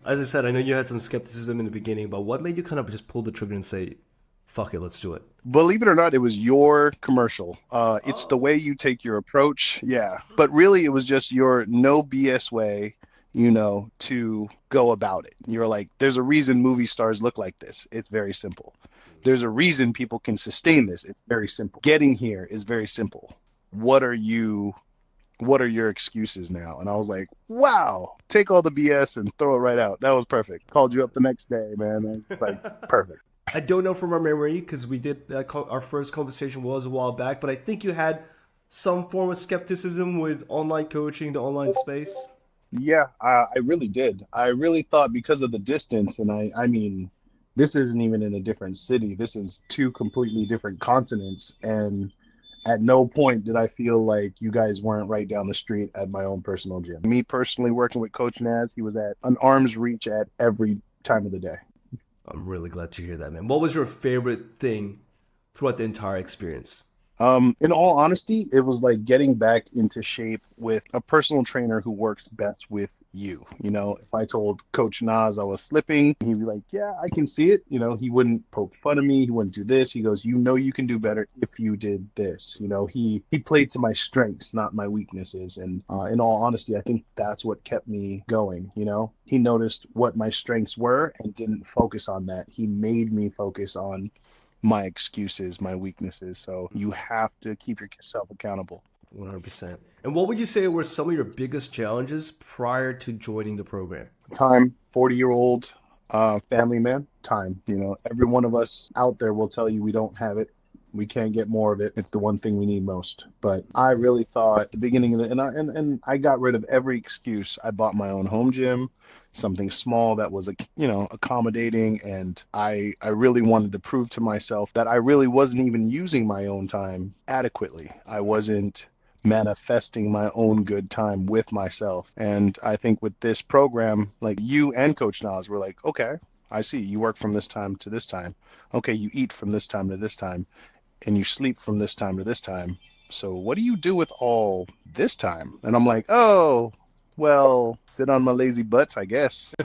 As I said, I know you had some skepticism in the beginning, but what made you kind of just pull the trigger and say, fuck it, let's do it? Believe it or not, it was your commercial. It's the Oh. way you take your approach. Yeah. But really, it was just your no BS way, to go about it. You're like, there's a reason movie stars look like this. It's very simple. There's a reason people can sustain this. It's very simple. Getting here is very simple. What are you, what are your excuses now? And I was like, wow, take all the BS and throw it right out. That was perfect. Called you up the next day, man. I was like, perfect. I don't know from our memory because we did our first conversation was a while back, but I think you had some form of skepticism with online coaching, the online space. Yeah, I really did. I really thought because of the distance, and I mean, this isn't even in a different city. This is two completely different continents, and at no point did I feel like you guys weren't right down the street at my own personal gym. Me personally working with Coach Naz, he was at an arm's reach at every time of the day. I'm really glad to hear that, man. What was your favorite thing throughout the entire experience? In all honesty, it was like getting back into shape with a personal trainer who works best with you. If I told Coach Nas I was slipping, he'd be like, "Yeah, I can see it." He wouldn't poke fun of me. He wouldn't do this. He goes, you can do better if you did this." He played to my strengths, not my weaknesses. And in all honesty, I think that's what kept me going. He noticed what my strengths were and didn't focus on that. He made me focus on my excuses, my weaknesses. So you have to keep yourself accountable. 100%. And what would you say were some of your biggest challenges prior to joining the program? Time, 40-year-old family man, time. Every one of us out there will tell you we don't have it. We can't get more of it. It's the one thing we need most. But I really thought at the beginning of and I got rid of every excuse. I bought my own home gym, something small that was accommodating, and I really wanted to prove to myself that I really wasn't even using my own time adequately. I wasn't manifesting my own good time with myself. And I think with this program, like you and Coach Nas were like, okay, I see you work from this time to this time. Okay, you eat from this time to this time, and you sleep from this time to this time. So what do you do with all this time? And I'm like, oh, well, sit on my lazy butt, I guess.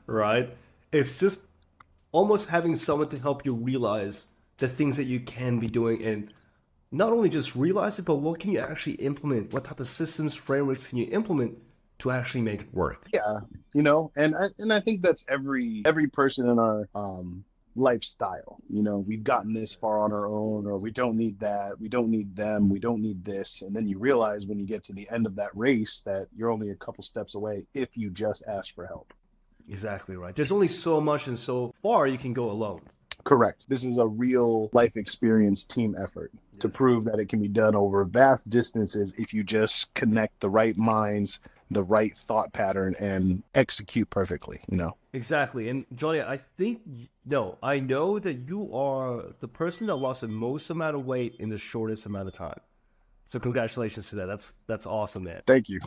Right? It's just almost having someone to help you realize the things that you can be doing and not only just realize it, but what can you actually implement? What type of systems, frameworks can you implement to actually make it work? Yeah, and I think that's every person in our lifestyle. We've gotten this far on our own, or we don't need that, we don't need them, we don't need this, and then you realize when you get to the end of that race that you're only a couple steps away if you just ask for help. Exactly right. There's only so much and so far you can go alone. Correct. This is a real life experience team effort to prove Yes. that it can be done over vast distances if you just connect the right minds, the right thought pattern, and execute perfectly. Exactly. And Johnny, I think, no, I know that you are the person that lost the most amount of weight in the shortest amount of time. So congratulations to that. That's awesome, man. Thank you.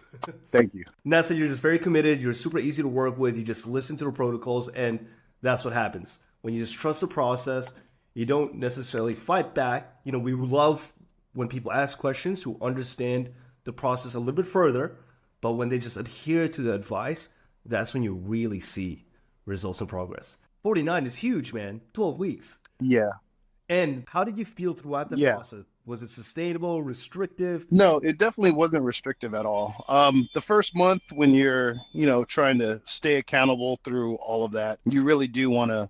Thank you. And that's it. You're just very committed. You're super easy to work with. You just listen to the protocols, and that's what happens. When you just trust the process, you don't necessarily fight back. We love when people ask questions who understand the process a little bit further, but when they just adhere to the advice, that's when you really see results and progress. 49 is huge, man. 12 weeks. Yeah. And how did you feel throughout the Yeah. process? Was it sustainable, restrictive? No, it definitely wasn't restrictive at all. The first month when you're, trying to stay accountable through all of that, you really do want to,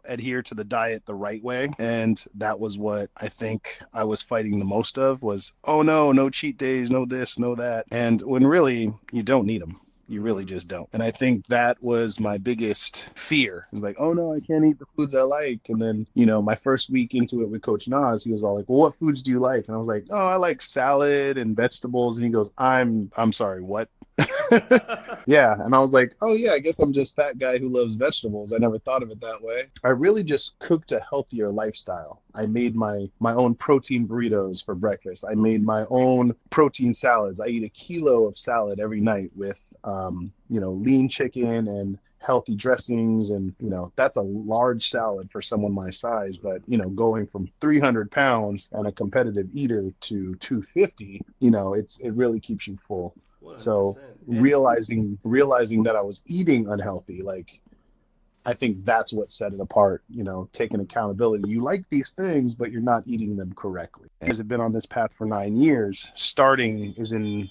adhere to the diet the right way. And that was what I think I was fighting the most of was, oh no, no cheat days, no this, no that. And when really you don't need them. You really just don't. And I think that was my biggest fear. It was like, oh no, I can't eat the foods I like. And then, my first week into it with Coach Nas, he was all like, well, what foods do you like? And I was like, oh, I like salad and vegetables. And he goes, I'm sorry, what? Yeah. And I was like, oh yeah, I guess I'm just that guy who loves vegetables. I never thought of it that way. I really just cooked a healthier lifestyle. I made my own protein burritos for breakfast. I made my own protein salads. I eat a kilo of salad every night with lean chicken and healthy dressings. And, that's a large salad for someone my size. But, going from 300 pounds and a competitive eater to 250, it really keeps you full. So 100%. realizing that I was eating unhealthy, like I think that's what set it apart, taking accountability. You like these things, but you're not eating them correctly. As I've been on this path for 9 years, starting is in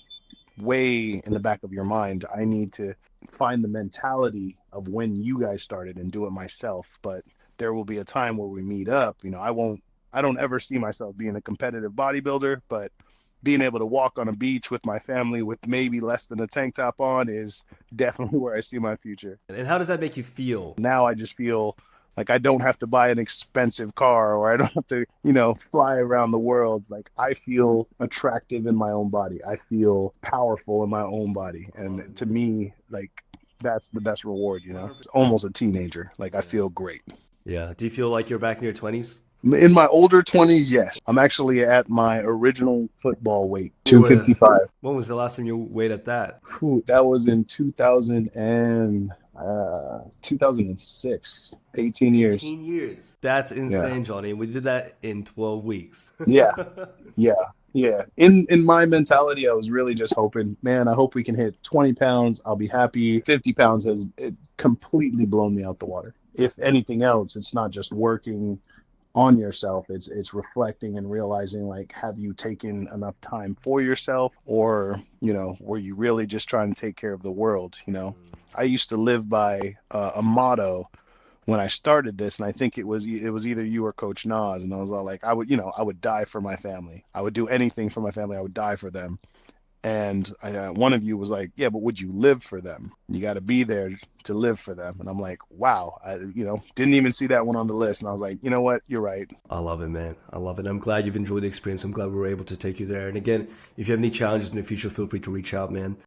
way in the back of your mind. I need to find the mentality of when you guys started and do it myself. But there will be a time where we meet up. I don't ever see myself being a competitive bodybuilder, but being able to walk on a beach with my family with maybe less than a tank top on is definitely where I see my future. And how does that make you feel? Now I just feel like I don't have to buy an expensive car, or I don't have to, fly around the world. Like I feel attractive in my own body. I feel powerful in my own body. And to me, like that's the best reward. It's almost a teenager. Like I feel great. Yeah. Do you feel like you're back in your 20s? In my older 20s, yes. I'm actually at my original football weight, You were, 255. when was the last time you weighed at that? That was in 2006, 18 years. 18 years. That's Yeah. insane, Johnny. We did that in 12 weeks. Yeah. Yeah. Yeah. In my mentality, I was really just hoping, man, I hope we can hit 20 pounds. I'll be happy. 50 pounds has it completely blown me out the water. If anything else, it's not just working on yourself, it's reflecting and realizing, like, have you taken enough time for yourself, or were you really just trying to take care of the world? I used to live by a motto when I started this, and I think it was either you or Coach Nas, and I was all like, I would die for my family. I would do anything for my family. I would die for them. And one of you was like, yeah, but would you live for them? You got to be there to live for them. And I'm like, wow, didn't even see that one on the list. And I was like, you know what? You're right. I love it, man. I love it. I'm glad you've enjoyed the experience. I'm glad we were able to take you there. And again, if you have any challenges in the future, feel free to reach out, man.